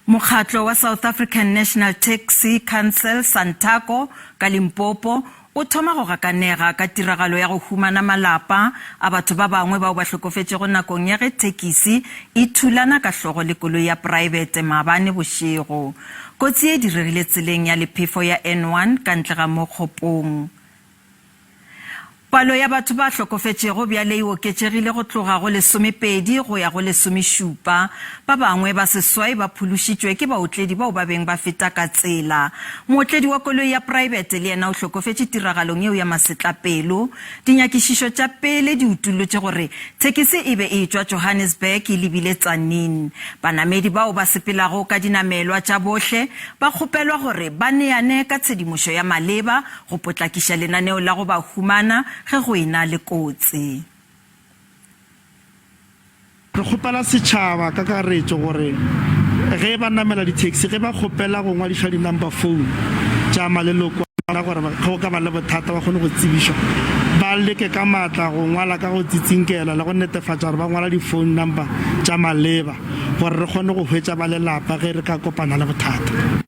Mokgatlo wa South African National Taxi Council Santaco ka Limpopo o thoma go gakanega ka tiragalo ya go humana malapa a batho ba bangwe ba ba hlokofetse go nakong ya ge tekisi e thulana ka hlogo le koloi ya private maabane bošego. Kotsi e diregile tseleng ya lephefo ya N1 ka ntle ga mo Kgopong. Palo ya batho ba hlokofetšego bjale e oketšegile go tloga go 12 go ya go 17. Ba bangwe ba seswai ba phološitšwe ke baotledi bao ba beng ba feta ka tsela. Mootledi wa koloi ya private le yena o hlokofetše tiragalong eo ya masetlapelo. Dinyakišišo tša pele di utullotše gore tekisi e be e tšwa Johannesburg e lebile Tzaneen. Banamedi bao ba sepelago ka dinamelwa tša bohle ba kgopelwa gore ba neane ka tshedimošo ya maleba go potlakiša lenaneo la go ba humana ge go ena le kotsi. Re kgopela setšhaba ka karetšo gore ge ba namela di-taxi ge ba kgopela go ngwadiša di-number phone tša maleloko gore go ka ba le bothata ba kgone go tsebišwa ba leke ka maatla go ngwala ka go tsitsinkela le go netefatša gore ba ngwala di-phone number tša maleba gore re kgone go hwetša ba lelapa ge re ka kopana le bothata.